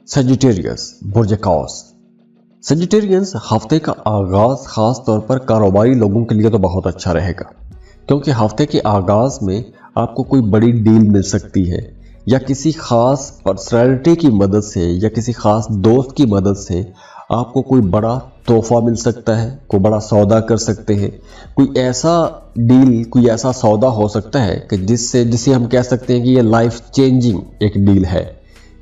Sagittarius बुर्ज कौस। Sagittarians हफ्ते का आगाज खास तौर पर कारोबारी लोगों के लिए तो बहुत अच्छा रहेगा, क्योंकि हफ्ते के आगाज में आपको कोई बड़ी डील मिल सकती है या किसी खास पर्सनैलिटी की मदद से या किसी खास दोस्त की मदद से आपको कोई बड़ा तोहफा मिल सकता है, कोई बड़ा सौदा कर सकते हैं। कोई ऐसा डील, कोई ऐसा सौदा हो सकता है कि जिसे हम कह सकते हैं कि ये लाइफ चेंजिंग एक डील है,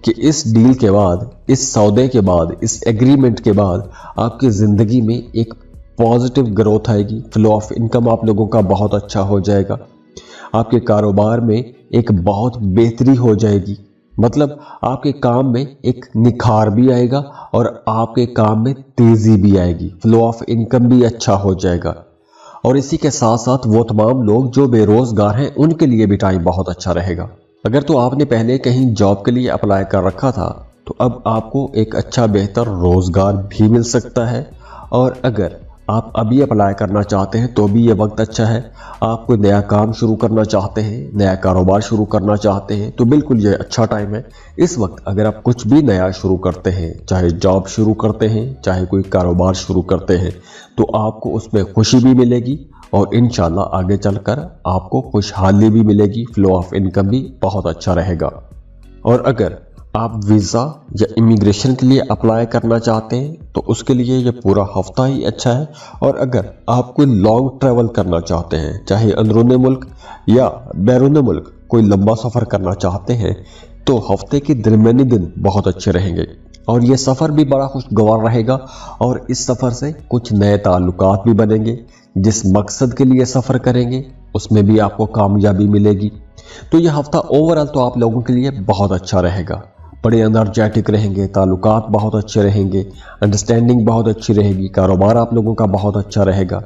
कि इस डील के बाद, इस सौदे के बाद, इस एग्रीमेंट के बाद आपकी ज़िंदगी में एक पॉजिटिव ग्रोथ आएगी। फ्लो ऑफ इनकम आप लोगों का बहुत अच्छा हो जाएगा, आपके कारोबार में एक बहुत बेहतरी हो जाएगी, मतलब आपके काम में एक निखार भी आएगा और आपके काम में तेज़ी भी आएगी, फ्लो ऑफ इनकम भी अच्छा हो जाएगा। और इसी के साथ साथ वो तमाम लोग जो बेरोज़गार हैं उनके लिए भी टाइम बहुत अच्छा रहेगा। अगर तो आपने पहले कहीं जॉब के लिए अप्लाई कर रखा था तो अब आपको एक अच्छा बेहतर रोज़गार भी मिल सकता है, और अगर आप अभी अप्लाई करना चाहते हैं तो भी ये वक्त अच्छा है। आप कोई नया काम शुरू करना चाहते हैं, नया कारोबार शुरू करना चाहते हैं तो बिल्कुल ये अच्छा टाइम है। इस वक्त अगर आप कुछ भी नया शुरू करते हैं, चाहे जॉब शुरू करते हैं, चाहे कोई कारोबार शुरू करते हैं, तो आपको उसमें खुशी भी मिलेगी और इंशाल्लाह आगे चलकर आपको खुशहाली भी मिलेगी, फ्लो ऑफ इनकम भी बहुत अच्छा रहेगा। और अगर आप वीज़ा या इमिग्रेशन के लिए अप्लाई करना चाहते हैं तो उसके लिए ये पूरा हफ्ता ही अच्छा है। और अगर आप कोई लॉन्ग ट्रैवल करना चाहते हैं, चाहे अंदरूनी मुल्क या बैरून मुल्क कोई लंबा सफ़र करना चाहते हैं, तो हफ्ते के दरमियानी दिन बहुत अच्छे रहेंगे और ये सफ़र भी बड़ा खुशगवार रहेगा और इस सफ़र से कुछ नए ताल्लुकात भी बनेंगे। जिस मकसद के लिए सफ़र करेंगे उसमें भी आपको कामयाबी मिलेगी। तो ये हफ्ता ओवरऑल तो आप लोगों के लिए बहुत अच्छा रहेगा, बड़े एनर्जेटिक रहेंगे, ताल्लुकात बहुत अच्छे रहेंगे, अंडरस्टैंडिंग बहुत अच्छी रहेगी, कारोबार आप लोगों का बहुत अच्छा रहेगा।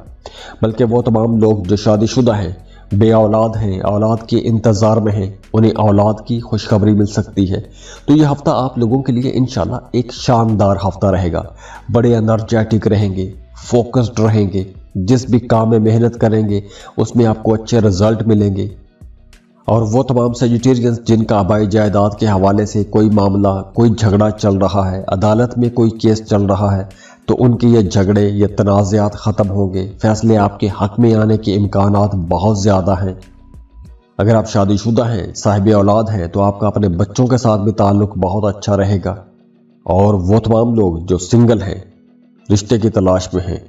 बल्कि वो तमाम लोग जो शादीशुदा हैं, बे औलाद हैं, औलाद के इंतज़ार में हैं, उन्हें औलाद की खुशखबरी मिल सकती है। तो ये हफ्ता आप लोगों के लिए इंशाल्लाह एक शानदार हफ्ता रहेगा, बड़े एनर्जेटिक रहेंगे, फोकस्ड रहेंगे, जिस भी काम में मेहनत करेंगे उसमें आपको अच्छे रिजल्ट मिलेंगे। और वो तमाम सजिटेरियंस जिनका आबाई जायदाद के हवाले से कोई मामला, कोई झगड़ा चल रहा है, अदालत में कोई केस चल रहा है, तो उनके ये झगड़े, ये तनाज़ात ख़त्म होंगे, फैसले आपके हक़ में आने के इम्कानात बहुत ज़्यादा हैं। अगर आप शादीशुदा हैं, साहिब औलाद हैं, तो आपका अपने बच्चों के साथ भी ताल्लुक़ बहुत अच्छा रहेगा। और वो तमाम लोग जो सिंगल हैं, रिश्ते की तलाश में हैं,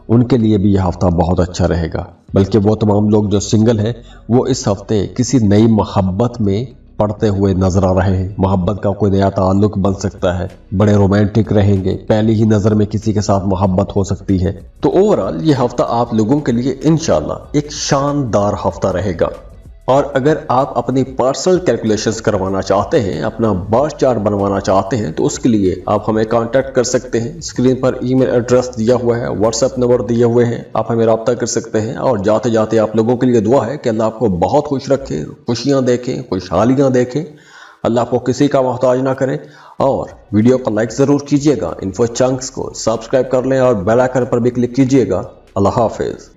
उनके लिए भी यह हफ्ता बहुत अच्छा रहेगा। बल्कि वो तमाम लोग जो सिंगल हैं वो इस हफ्ते किसी नई मोहब्बत में पड़ते हुए नजर आ रहे हैं। मोहब्बत का कोई नया ताल्लुक बन सकता है, बड़े रोमांटिक रहेंगे, पहली ही नज़र में किसी के साथ मोहब्बत हो सकती है। तो ओवरऑल ये हफ्ता आप लोगों के लिए इंशाल्लाह एक शानदार हफ्ता रहेगा। और अगर आप अपनी पर्सनल कैलकुलेशंस करवाना चाहते हैं, अपना बर्थ चार्ट बनवाना चाहते हैं, तो उसके लिए आप हमें कांटेक्ट कर सकते हैं। स्क्रीन पर ईमेल एड्रेस दिया हुआ है, व्हाट्सएप नंबर दिए हुए हैं, आप हमें रब्ता कर सकते हैं। और जाते जाते आप लोगों के लिए दुआ है कि अल्लाह आपको बहुत खुश रखे, खुशियाँ देखें, खुशहालियाँ देखें, अल्लाह आपको किसी का मोहताज ना करे। और वीडियो को लाइक ज़रूर कीजिएगा, इन्फो चंक्स को सब्सक्राइब कर लें और बेल आइकन पर भी क्लिक कीजिएगा। अल्लाह हाफिज़।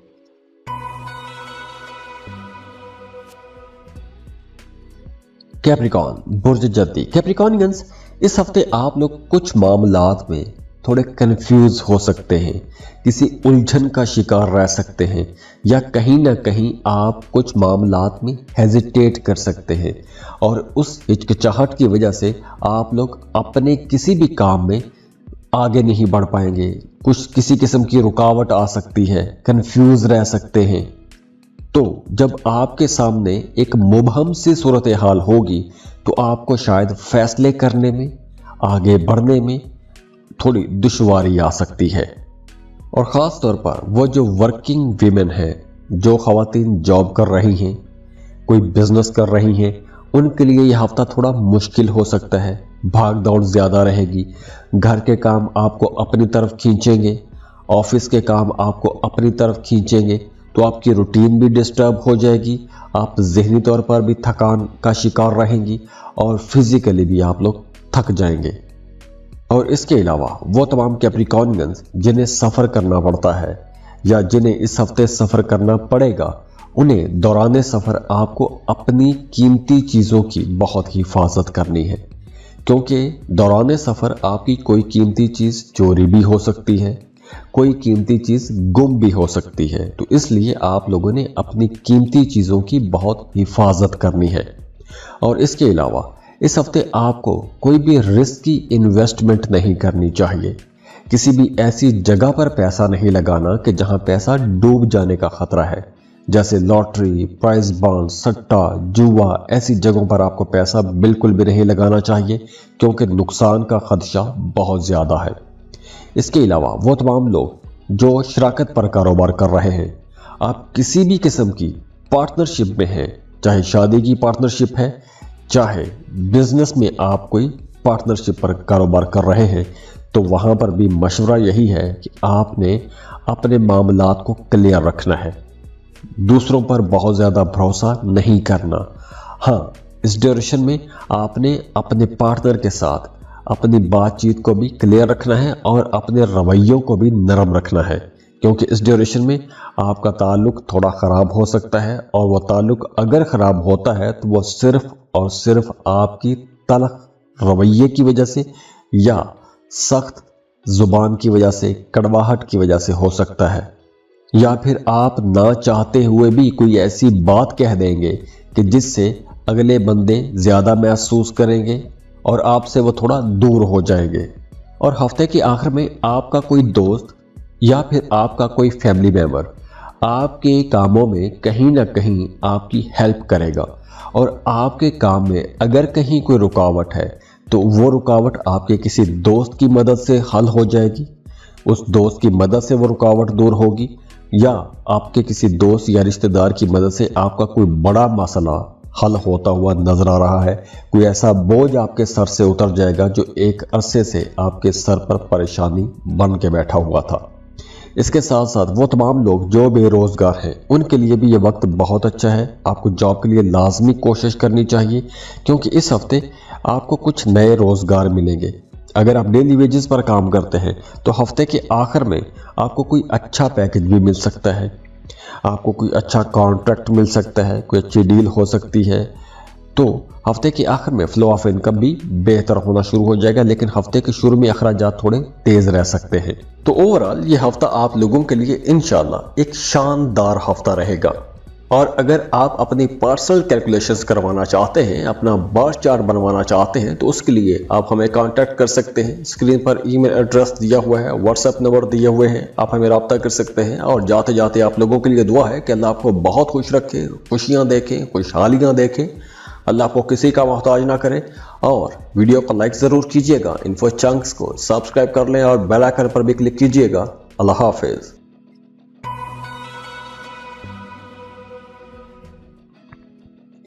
कैप्रिकॉन बुर्ज जद्दी। कैप्रिकॉनियंस, इस हफ्ते आप लोग कुछ मामलात में थोड़े कंफ्यूज हो सकते हैं, किसी उलझन का शिकार रह सकते हैं, या कहीं ना कहीं आप कुछ मामलात में हेजिटेट कर सकते हैं और उस हिचकिचाहट की वजह से आप लोग अपने किसी भी काम में आगे नहीं बढ़ पाएंगे। कुछ किसी किस्म की रुकावट आ सकती है, कंफ्यूज रह सकते हैं। तो जब आपके सामने एक मुबहम सी सूरत हाल होगी तो आपको शायद फैसले करने में, आगे बढ़ने में थोड़ी दुश्वारी आ सकती है। और ख़ास तौर पर वो जो वर्किंग वीमेन हैं, जो ख़वातीन जॉब कर रही हैं, कोई बिजनेस कर रही हैं, उनके लिए यह हफ्ता थोड़ा मुश्किल हो सकता है। भाग दौड़ ज़्यादा रहेगी, घर के काम आपको अपनी तरफ खींचेंगे, ऑफिस के काम आपको अपनी तरफ खींचेंगे, तो आपकी रूटीन भी डिस्टर्ब हो जाएगी, आप ज़हनी तौर पर भी थकान का शिकार रहेंगी और फिज़िकली भी आप लोग थक जाएंगे। और इसके अलावा वो तमाम कैप्रिकॉनियंस जिन्हें सफ़र करना पड़ता है या जिन्हें इस हफ्ते सफ़र करना पड़ेगा, उन्हें दौरान सफ़र आपको अपनी कीमती चीज़ों की बहुत हिफाजत करनी है, क्योंकि दौरान सफ़र आपकी कोई कीमती चीज़ चोरी भी हो सकती है, कोई कीमती चीज़ गुम भी हो सकती है। तो इसलिए आप लोगों ने अपनी कीमती चीज़ों की बहुत हिफाजत करनी है। और इसके अलावा इस हफ्ते आपको कोई भी रिस्की इन्वेस्टमेंट नहीं करनी चाहिए। किसी भी ऐसी जगह पर पैसा नहीं लगाना कि जहां पैसा डूब जाने का खतरा है, जैसे लॉटरी, प्राइज बॉन्ड, सट्टा, जुआ, ऐसी जगहों पर आपको पैसा बिल्कुल भी नहीं लगाना चाहिए, क्योंकि नुकसान का खदशा बहुत ज़्यादा है। इसके अलावा वो तमाम लोग जो शराकत पर कारोबार कर रहे हैं, आप किसी भी किस्म की पार्टनरशिप में हैं, चाहे शादी की पार्टनरशिप है, चाहे बिजनेस में आप कोई पार्टनरशिप पर कारोबार कर रहे हैं, तो वहाँ पर भी मशवरा यही है कि आपने अपने मामलात को क्लियर रखना है, दूसरों पर बहुत ज़्यादा भरोसा नहीं करना। हाँ, इस ड्यूरेशन में आपने अपने पार्टनर के साथ अपनी बातचीत को भी क्लियर रखना है और अपने रवैयों को भी नरम रखना है, क्योंकि इस ड्यूरेशन में आपका ताल्लुक थोड़ा ख़राब हो सकता है, और वह ताल्लुक अगर ख़राब होता है तो वह सिर्फ़ और सिर्फ आपकी तल्ख़ रवैये की वजह से या सख्त ज़ुबान की वजह से, कड़वाहट की वजह से हो सकता है, या फिर आप ना चाहते हुए भी कोई ऐसी बात कह देंगे कि जिससे अगले बंदे ज़्यादा महसूस करेंगे और आपसे वो थोड़ा दूर हो जाएंगे। और हफ्ते के आखिर में आपका कोई दोस्त या फिर आपका कोई फैमिली मेम्बर आपके कामों में कहीं ना कहीं आपकी हेल्प करेगा, और आपके काम में अगर कहीं कोई रुकावट है तो वो रुकावट आपके किसी दोस्त की मदद से हल हो जाएगी, उस दोस्त की मदद से वो रुकावट दूर होगी, या आपके किसी दोस्त या रिश्तेदार की मदद से आपका कोई बड़ा मसला हल होता हुआ नजर आ रहा है, कोई ऐसा बोझ आपके सर से उतर जाएगा जो एक अरसे से आपके सर पर परेशानी बन के बैठा हुआ था। इसके साथ साथ वो तमाम लोग जो बेरोज़गार हैं, उनके लिए भी ये वक्त बहुत अच्छा है। आपको जॉब के लिए लाजमी कोशिश करनी चाहिए, क्योंकि इस हफ्ते आपको कुछ नए रोज़गार मिलेंगे। अगर आप डेली वेजेस पर काम करते हैं तो हफ्ते के आखिर में आपको कोई अच्छा पैकेज भी मिल सकता है, आपको कोई अच्छा कॉन्ट्रैक्ट मिल सकता है, कोई अच्छी डील हो सकती है। तो हफ्ते के आखिर में फ्लो ऑफ इनकम भी बेहतर होना शुरू हो जाएगा, लेकिन हफ्ते के शुरू में अखराजात थोड़े तेज रह सकते हैं। तो ओवरऑल ये हफ्ता आप लोगों के लिए इंशाल्लाह एक शानदार हफ्ता रहेगा। और अगर आप अपनी पर्सनल कैलकुलेशंस करवाना चाहते हैं, अपना बर्थ चार्ट बनवाना चाहते हैं, तो उसके लिए आप हमें कांटेक्ट कर सकते हैं। स्क्रीन पर ईमेल एड्रेस दिया हुआ है, व्हाट्सएप नंबर दिए हुए हैं, आप हमें रब्ता कर सकते हैं। और जाते जाते आप लोगों के लिए दुआ है कि अल्लाह आपको बहुत खुश रखे, खुशियाँ देखें, खुशहालियाँ देखें, अल्लाह आपको किसी का मोहताज ना करे। और वीडियो को लाइक ज़रूर कीजिएगा, इन्फो चंक्स को सब्सक्राइब कर लें और बेल आइकन पर भी क्लिक कीजिएगा। अल्लाह हाफिज़।